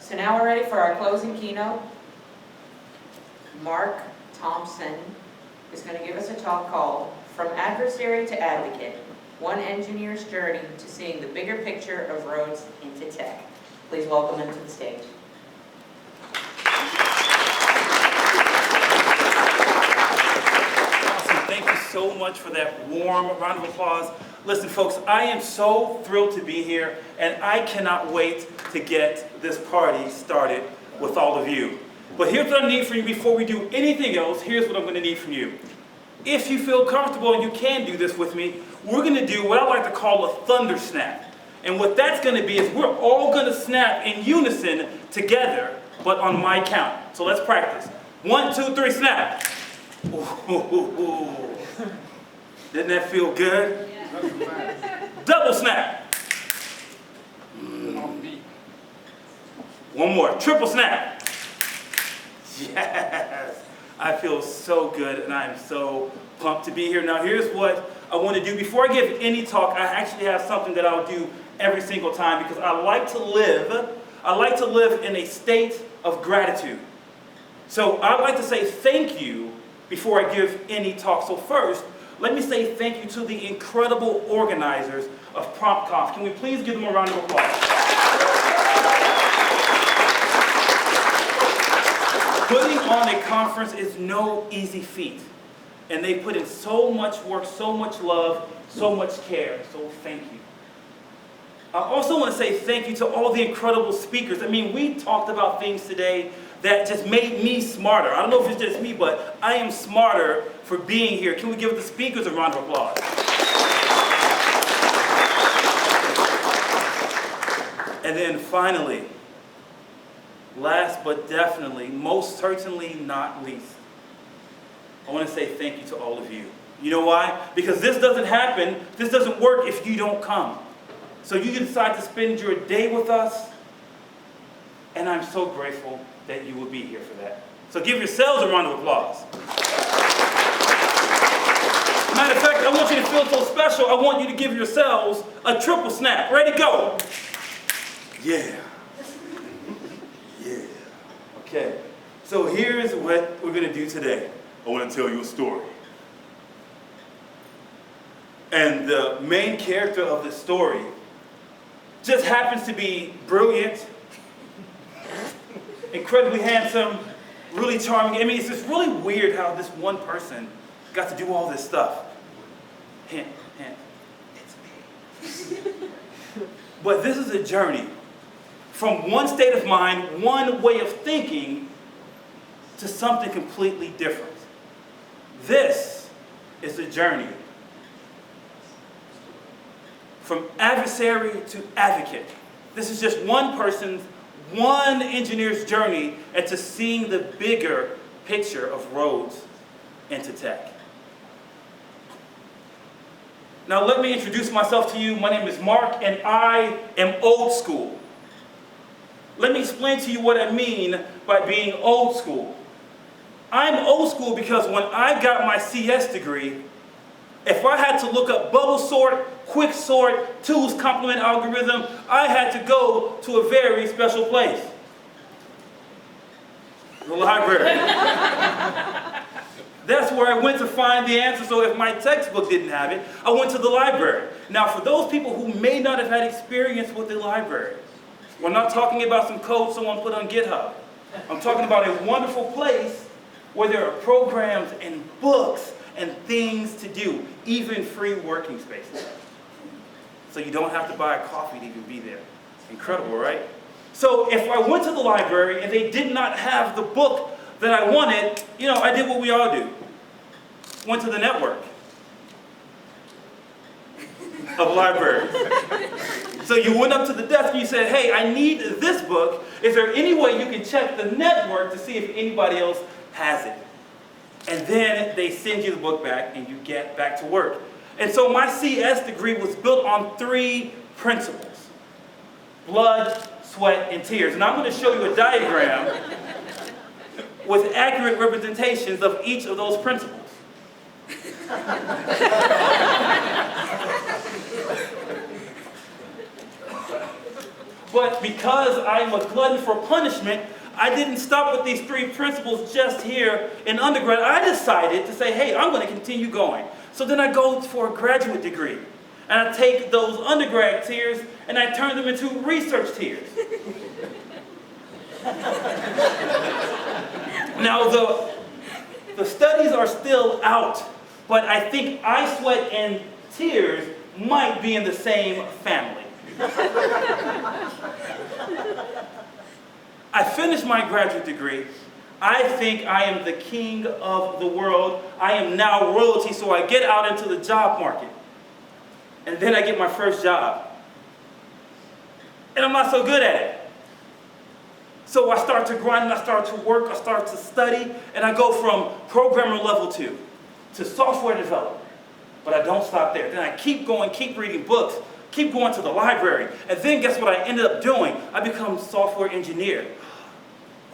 So now we're ready for our closing keynote. Mark Thompson is going to give us a talk called From Adversary to Advocate, One Engineer's Journey to Seeing the Bigger Picture of Roads into Tech. Please welcome him to the stage. Awesome. Thank you so much for that warm round of applause. Listen, folks, I am so thrilled to be here, and I cannot wait to get this party started with all of you. But here's what I need from you before we do anything else. Here's what I'm going to need from you. If you feel comfortable and you can do this with me, we're going to do what I like to call a thunder snap. And what that's going to be is we're all going to snap in unison together, but on my count. So let's practice. 1, 2, 3, snap. Ooh. Didn't that feel good? Double snap. One more. Triple snap. Yes. I feel so good and I'm so pumped to be here. Now here's what I want to do. Before I give any talk, I actually have something that I'll do every single time because I like to live in a state of gratitude. So I'd like to say thank you before I give any talk. So first, let me say thank you to the incredible organizers of PromptConf. Can we please give them a round of applause? Putting on a conference is no easy feat. And they put in so much work, so much love, so much care. So thank you. I also want to say thank you to all the incredible speakers. I mean, we talked about things today that just made me smarter. I don't know if it's just me, but I am smarter for being here. Can we give the speakers a round of applause? And then finally, last but definitely, most certainly not least, I want to say thank you to all of you. You know why? Because this doesn't happen, this doesn't work if you don't come. So you decide to spend your day with us, and I'm so grateful that you will be here for that. So give yourselves a round of applause. Matter of fact, I want you to feel so special, I want you to give yourselves a triple snap. Ready, go. Yeah. Yeah. Okay. So here's what we're going to do today. I want to tell you a story. And the main character of the story just happens to be brilliant, incredibly handsome, really charming. I mean, it's just really weird how this one person got to do all this stuff. Hint, hint, it's me. But this is a journey from one state of mind, one way of thinking, to something completely different. This is a journey from adversary to advocate. This is just one person's, one engineer's journey into seeing the bigger picture of roads into tech. Now let me introduce myself to you. My name is Mark and I am old school. Let me explain to you what I mean by being old school. I'm old school because when I got my CS degree, if I had to look up bubble sort, quick sort, tools complement algorithm, I had to go to a very special place. The library. That's where I went to find the answer. So if my textbook didn't have it, I went to the library. Now for those people who may not have had experience with the library, we're not talking about some code someone put on GitHub. I'm talking about a wonderful place where there are programs and books and things to do, even free working spaces. So you don't have to buy a coffee to even be there. Incredible, right? So if I went to the library and they did not have the book that I wanted, you know, I did what we all do. Went to the network of libraries. So you went up to the desk and you said, hey, I need this book. Is there any way you can check the network to see if anybody else has it? And then they send you the book back and you get back to work. And so my CS degree was built on 3 principles: blood, sweat, and tears. And I'm going to show you a diagram with accurate representations of each of those principles. But because I'm a glutton for punishment, I didn't stop with these 3 principles just here in undergrad. I decided to say, hey, I'm going to continue going. So then I go for a graduate degree. And I take those undergrad tiers and I turn them into research tiers. Now, the studies are still out, but I think eye, sweat, and tears might be in the same family. I finished my graduate degree. I think I am the king of the world. I am now royalty, so I get out into the job market. And then I get my first job. And I'm not so good at it. So I start to grind, and I start to work, I start to study, and I go from programmer level 2 to software developer. But I don't stop there. Then I keep going, keep reading books, keep going to the library. And then guess what I ended up doing? I become software engineer.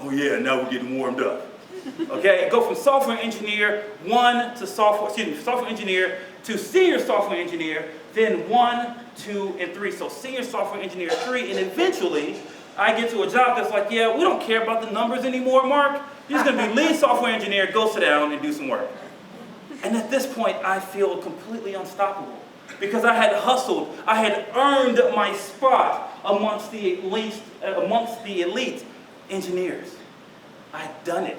Oh yeah, now we're getting warmed up. Okay, go from software engineer 1 to software engineer to senior software engineer, then 1, 2, and 3. So senior software engineer 3, and eventually I get to a job that's like, yeah, we don't care about the numbers anymore, Mark. You're just gonna be lead software engineer, go sit down and do some work. And at this point, I feel completely unstoppable because I had hustled, I had earned my spot amongst the elite engineers. I had done it.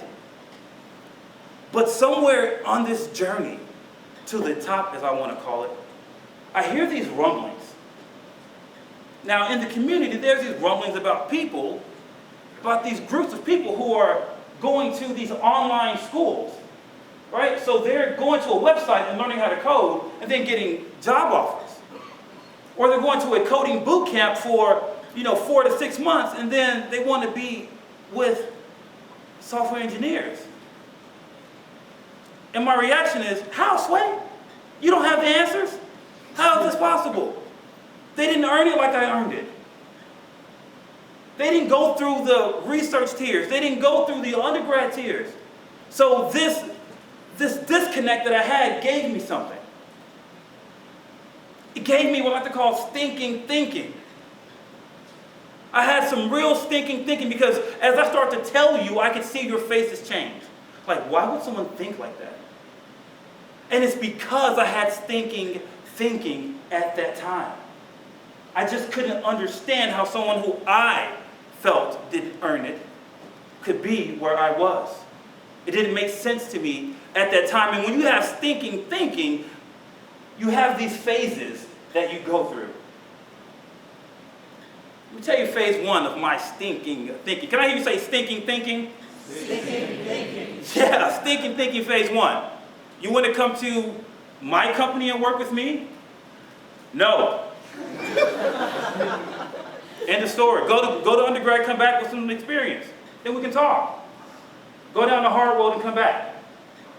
But somewhere on this journey to the top, as I want to call it, I hear these rumblings. Now, in the community, there's these rumblings about these groups of people who are going to these online schools, right? So they're going to a website and learning how to code and then getting job offers. Or they're going to a coding boot camp for, 4 to 6 months, and then they want to be with software engineers. And my reaction is, how, Sway? You don't have the answers? How is this possible? They didn't earn it like I earned it. They didn't go through the research tiers. They didn't go through the undergrad tiers. So this disconnect that I had gave me something. It gave me what I like to call stinking thinking. I had some real stinking thinking because as I start to tell you, I could see your faces change. Like, why would someone think like that? And it's because I had stinking thinking at that time. I just couldn't understand how someone who I felt didn't earn it could be where I was. It didn't make sense to me at that time. And when you have stinking thinking, you have these phases that you go through. Let me tell you phase 1 of my stinking thinking. Can I hear you say stinking thinking? Stinking thinking. Yeah, stinking thinking phase 1. You want to come to my company and work with me? No. End of story. Go to undergrad, come back with some experience. Then we can talk. Go down the hard road and come back.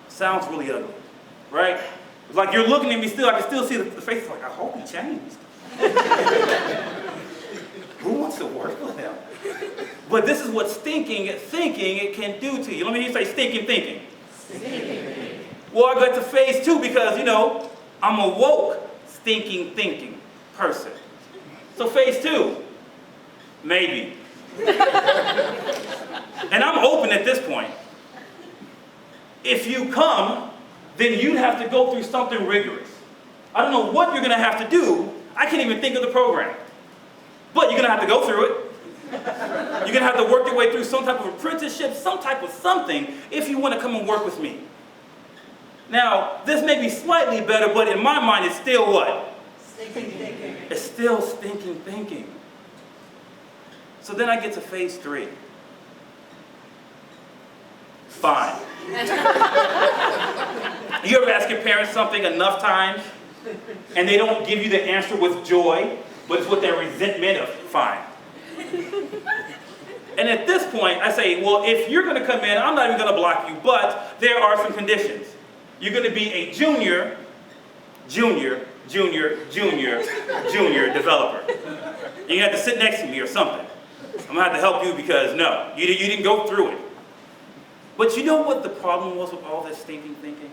Sounds really ugly, right? It's like you're looking at me still. I can still see the face. It's like, I hope he changed. Who wants to work with him? But this is what stinking thinking it can do to you. Let me hear you say stinking thinking. Stinking thinking. Well, I got to phase 2 because, I'm a woke stinking thinking person. So phase 2, maybe. And I'm open at this point. If you come, then you'd have to go through something rigorous. I don't know what you're going to have to do. I can't even think of the program. But you're going to have to go through it. You're going to have to work your way through some type of apprenticeship, some type of something, if you want to come and work with me. Now, this may be slightly better, but in my mind, it's still what? Stinking thinking. It's still stinking thinking. So then I get to phase 3. Fine. You ever ask your parents something enough times, and they don't give you the answer with joy, but it's with their resentment of fine. And at this point, I say, well, if you're going to come in, I'm not even going to block you, but there are some conditions. You're going to be a junior developer. You have to sit next to me or something. I'm going to have to help you because, no, you didn't go through it. But you know what the problem was with all this stinking thinking?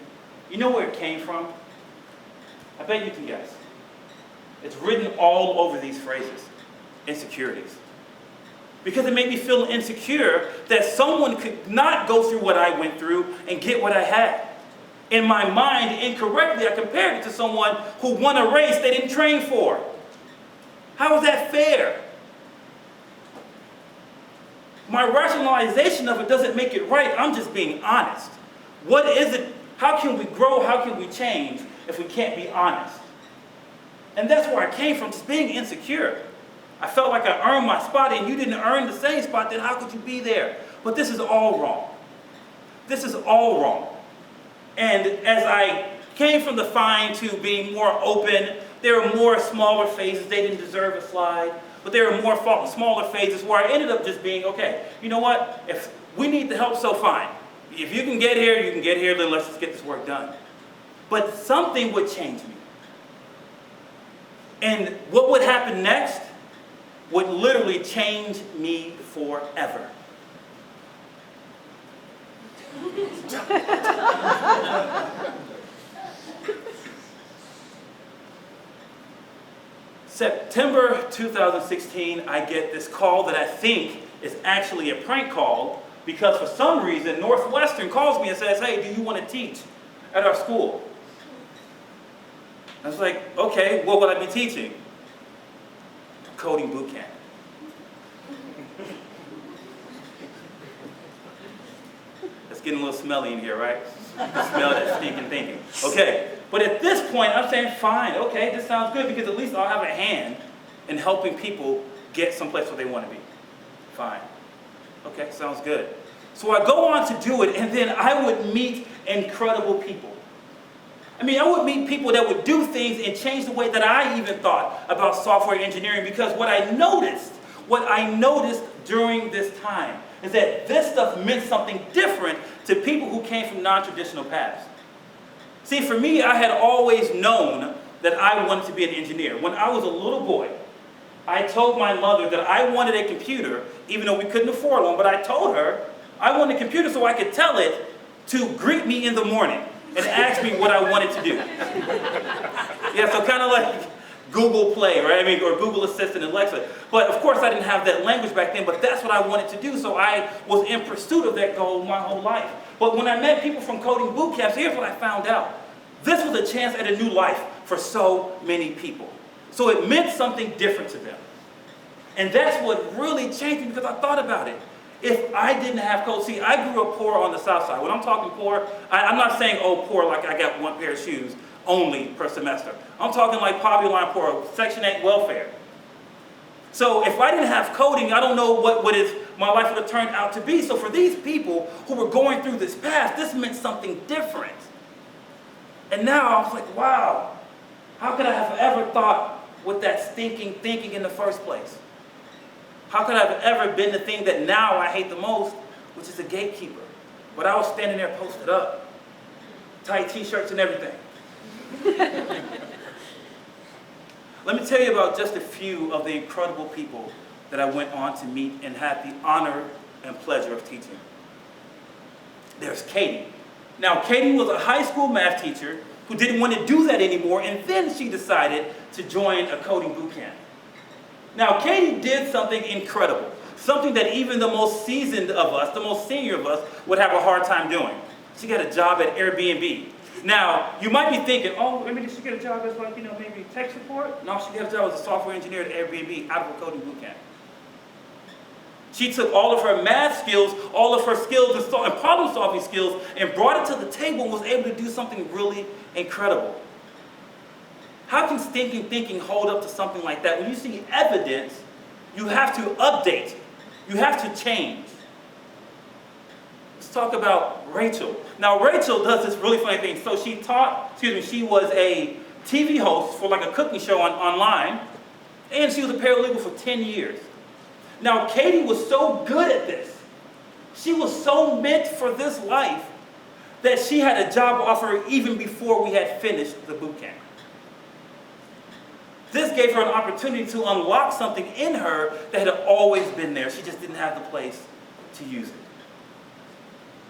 You know where it came from? I bet you can guess. It's written all over these phrases. Insecurities. because it made me feel insecure that someone could not go through what I went through and get what I had. In my mind, incorrectly, I compared it to someone who won a race they didn't train for. How is that fair? My rationalization of it doesn't make it right. I'm just being honest. What is it? How can we grow? How can we change if we can't be honest? And that's where I came from, just being insecure. I felt like I earned my spot, and you didn't earn the same spot, then how could you be there? But this is all wrong. This is all wrong. And as I came from the fine to being more open, there were more smaller phases. They didn't deserve a slide. But there were more smaller phases where I ended up just being, okay, you know what? If we need the help, so fine. If you can get here, you can get here, then let's just get this work done. But something would change me. And what would happen next would literally change me forever. September 2016, I get this call that I think is actually a prank call because for some reason Northwestern calls me and says, hey, do you want to teach at our school? I was like, okay, what would I be teaching? Coding boot camp. It's getting a little smelly in here, right? You can smell that stinking thinking. Okay, but at this point, I'm saying, fine, okay, this sounds good because at least I'll have a hand in helping people get someplace where they want to be. Fine. Okay, sounds good. So I go on to do it, and then I would meet incredible people. I mean, I would meet people that would do things and change the way that I even thought about software engineering, because what I noticed during this time is that this stuff meant something different to people who came from non-traditional paths. See, for me, I had always known that I wanted to be an engineer. When I was a little boy, I told my mother that I wanted a computer, even though we couldn't afford one, but I told her I wanted a computer so I could tell it to greet me in the morning and ask me what I wanted to do. Yeah, so kind of like Google Play, right? I mean, or Google Assistant and Alexa. But of course I didn't have that language back then, but that's what I wanted to do, so I was in pursuit of that goal my whole life. But when I met people from coding boot camps, here's what I found out. This was a chance at a new life for so many people. So it meant something different to them. And that's what really changed me, because I thought about it. If I didn't have code, see, I grew up poor on the south side. When I'm talking poor, I'm not saying, oh, poor like I got one pair of shoes only per semester. I'm talking like poverty line poor, Section 8 welfare. So if I didn't have coding, I don't know what my life would have turned out to be. So for these people who were going through this path, this meant something different. And now I was like, wow, how could I have ever thought with that stinking thinking in the first place? How could I have ever been the thing that now I hate the most, which is a gatekeeper? But I was standing there posted up, tight t-shirts and everything. Let me tell you about just a few of the incredible people that I went on to meet and had the honor and pleasure of teaching. There's Katie. Now, Katie was a high school math teacher who didn't want to do that anymore, and then she decided to join a coding boot camp. Now, Katie did something incredible, something that even the most seasoned of us, the most senior of us, would have a hard time doing. She got a job at Airbnb. Now, you might be thinking, oh, maybe did she get a job as like, maybe tech support? No, she got a job as a software engineer at Airbnb out of a coding boot camp. She took all of her math skills, all of her skills and problem-solving skills, and brought it to the table and was able to do something really incredible. How can stinking thinking hold up to something like that? When you see evidence, you have to update. You have to change. Let's talk about Rachel. Now, Rachel does this really funny thing. So she was a TV host for like a cooking show online, and she was a paralegal for 10 years. Now, Katie was so good at this. She was so meant for this life that she had a job offer even before we had finished the boot camp. This gave her an opportunity to unlock something in her that had always been there. She just didn't have the place to use it.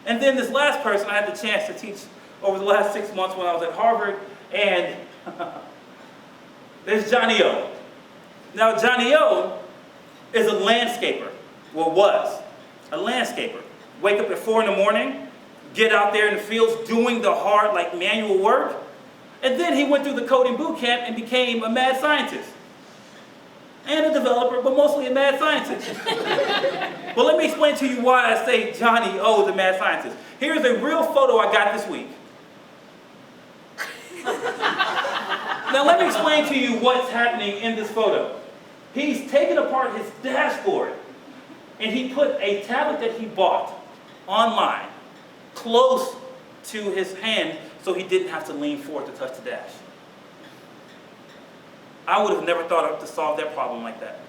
And then this last person I had the chance to teach over the last 6 months when I was at Harvard, and there's Johnny O. Now, Johnny O is a landscaper. well, was a landscaper. Wake up at 4 in the morning, get out there in the fields doing the hard, like manual work, and then he went through the coding boot camp and became a mad scientist. And a developer, but mostly a mad scientist. Well, let me explain to you why I say Johnny O is a mad scientist. Here's a real photo I got this week. Now let me explain to you what's happening in this photo. He's taken apart his dashboard and he put a tablet that he bought online close to his hand so he didn't have to lean forward to touch the dash. I would have never thought of to solve that problem like that.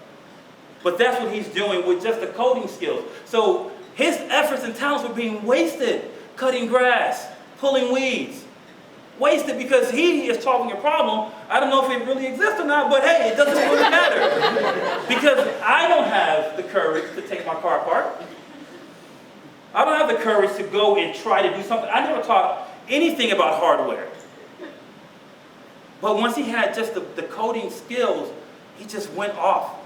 But that's what he's doing with just the coding skills. So his efforts and talents were being wasted, cutting grass, pulling weeds. Wasted because he is solving a problem. I don't know if it really exists or not, but hey, it doesn't really matter. Because I don't have the courage to take my car apart. I don't have the courage to go and try to do something. I never taught anything about hardware. But once he had just the coding skills, he just went off.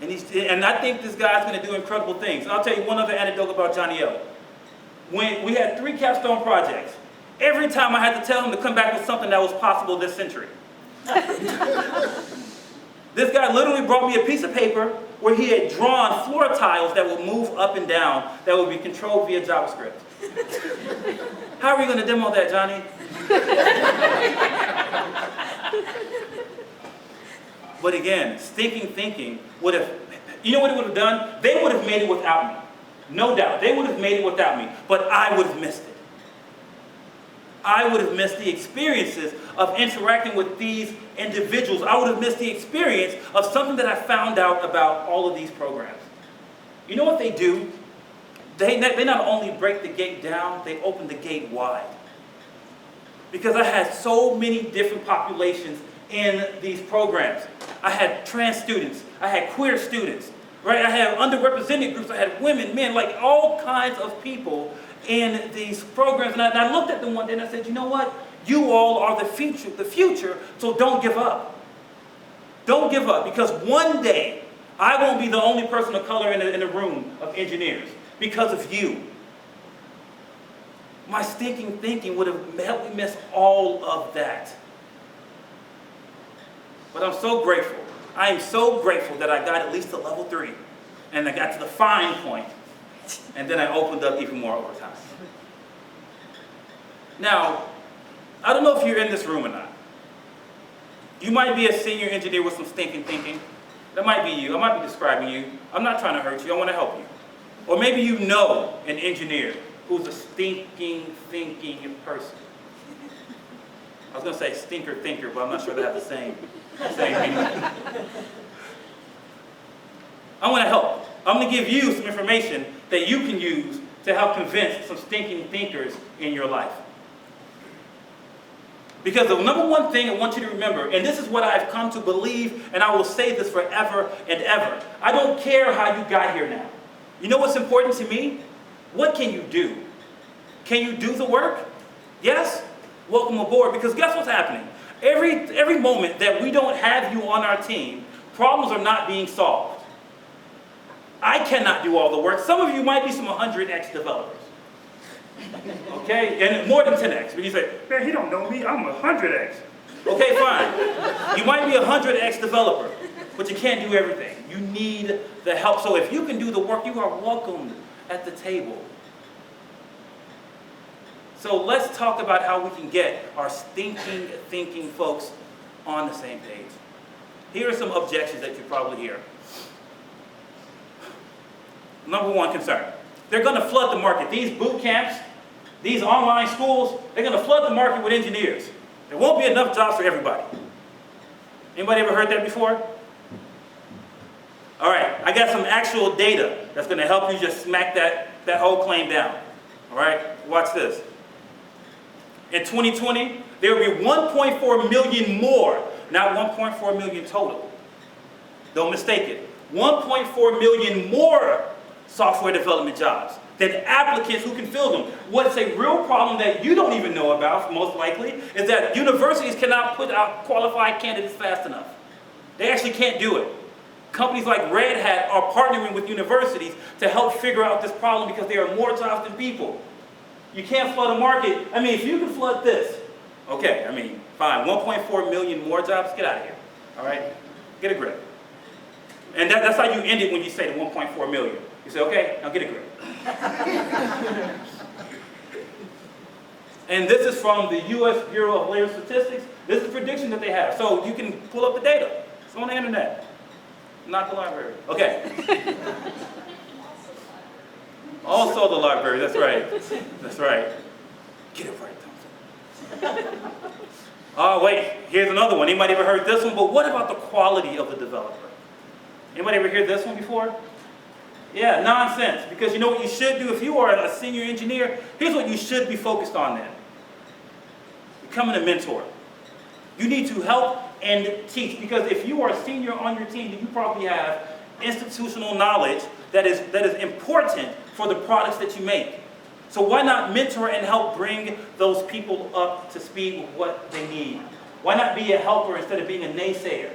And I think this guy's going to do incredible things. And I'll tell you one other anecdote about Johnny O. When we had 3 capstone projects, every time I had to tell him to come back with something that was possible this century. This guy literally brought me a piece of paper where he had drawn floor tiles that would move up and down, that would be controlled via JavaScript. How are you going to demo that, Johnny? But again, stinking thinking would have, you know what it would have done? They would have made it without me. No doubt. They would have made it without me. But I would have missed it. I would have missed the experiences of interacting with these individuals. I would have missed the experience of something that I found out about all of these programs. You know what they do? They not only break the gate down, they open the gate wide. Because I had so many different populations in these programs. I had trans students, I had queer students, right? I had underrepresented groups, I had women, men, like all kinds of people in these programs. And I looked at them one day and I said, you know what? You all are the future, so don't give up. Don't give up, because one day I won't be the only person of color in a room of engineers because of you. My stinking thinking would have helped me miss all of that. But I'm so grateful. I am so grateful that I got at least to level 3. And I got to the fine point. And then I opened up even more over time. Now, I don't know if you're in this room or not. You might be a senior engineer with some stinking thinking. That might be you. I might be describing you. I'm not trying to hurt you. I want to help you. Or maybe you know an engineer who's a stinking thinking person. I was going to say stinker thinker, but I'm not sure they have the same meaning. I want to help. I'm going to give you some information that you can use to help convince some stinking thinkers in your life. Because the number one thing I want you to remember, and this is what I've come to believe, and I will say this forever and ever. I don't care how you got here now. You know what's important to me? What can you do? Can you do the work? Yes? Welcome aboard, because guess what's happening? Every moment that we don't have you on our team, problems are not being solved. I cannot do all the work. Some of you might be some 100x developers. Okay? And more than 10x. But you say, man, he don't know me, I'm 100x. Okay, fine. You might be a 100x developer, but you can't do everything. You need the help. So if you can do the work, you are welcomed at the table. So let's talk about how we can get our stinking thinking folks on the same page. Here are some objections that you probably hear. Number one concern. They're going to flood the market. These boot camps, these online schools, they're going to flood the market with engineers. There won't be enough jobs for everybody. Anybody ever heard that before? All right, I got some actual data that's going to help you just smack that whole claim down. All right, watch this. In 2020, there will be 1.4 million more, not 1.4 million total. Don't mistake it. 1.4 million more software development jobs than applicants who can fill them. What's a real problem that you don't even know about, most likely, is that universities cannot put out qualified candidates fast enough. They actually can't do it. Companies like Red Hat are partnering with universities to help figure out this problem because there are more jobs than people. You can't flood a market. I mean, if you can flood this, okay, I mean, fine, 1.4 million more jobs, get out of here, all right? Get a grip. And that's how you end it when you say the 1.4 million. You say, okay, now get a grip. And this is from the U.S. Bureau of Labor Statistics. This is a prediction that they have. So you can pull up the data. It's on the internet. Not the library. Okay. Also the library, that's right. That's right. Get it right, Thompson. Oh, wait, here's another one. Anybody ever heard this one? But what about the quality of the developer? Anybody ever heard this one before? Yeah, nonsense. Because you know what you should do if you are a senior engineer? Here's what you should be focused on then. Becoming a mentor. You need to help and teach, because if you are a senior on your team, then you probably have institutional knowledge that is important for the products that you make. So why not mentor and help bring those people up to speed with what they need? Why not be a helper instead of being a naysayer?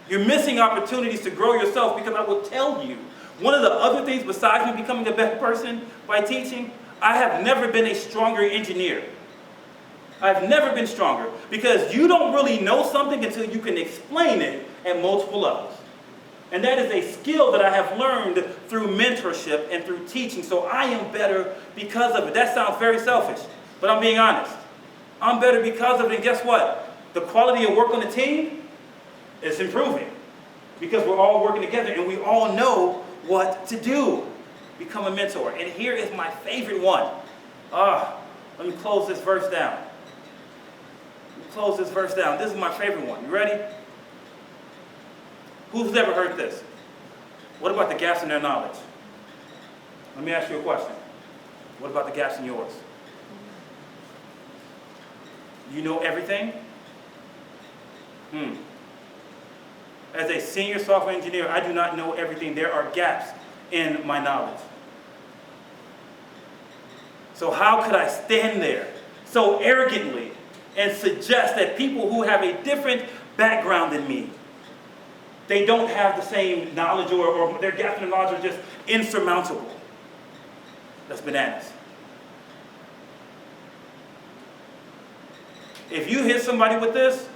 You're missing opportunities to grow yourself, because I will tell you, one of the other things besides me becoming a better person by teaching, I have never been a stronger engineer. I've never been stronger, because you don't really know something until you can explain it at multiple levels. And that is a skill that I have learned through mentorship and through teaching, so I am better because of it. That sounds very selfish, but I'm being honest. I'm better because of it, and guess what? The quality of work on the team is improving, because we're all working together and we all know what to do. Become a mentor. And here is my favorite one. Let me close this verse down. This is my favorite one. You ready? Who's ever heard this? What about the gaps in their knowledge? Let me ask you a question. What about the gaps in yours? You know everything? As a senior software engineer, I do not know everything. There are gaps in my knowledge. So how could I stand there so arrogantly and suggest that people who have a different background than me, they don't have the same knowledge, or their gaps in knowledge are just insurmountable? That's bananas. If you hit somebody with this,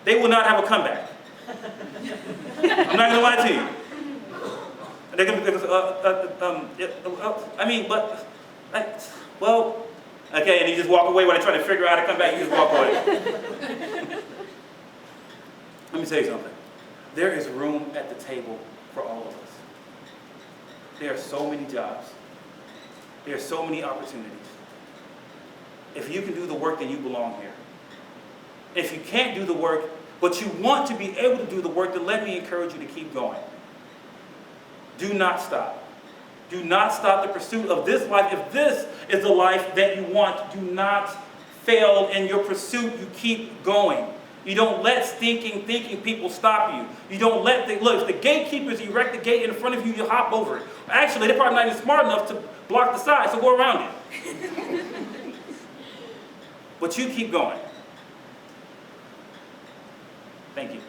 they will not have a comeback. I'm not going to lie to you. They're going to, okay, and you just walk away while they're trying to figure out how to come back. You just walk away. Let me tell you something. There is room at the table for all of us. There are so many jobs. There are so many opportunities. If you can do the work, then you belong here. If you can't do the work, but you want to be able to do the work, then let me encourage you to keep going. Do not stop. Do not stop the pursuit of this life. If this is the life that you want, do not fail in your pursuit. You keep going. You don't let thinking people stop you. You don't let look, if the gatekeepers erect the gate in front of you, you'll hop over it. Actually, they're probably not even smart enough to block the side, so go around it. But you keep going. Thank you.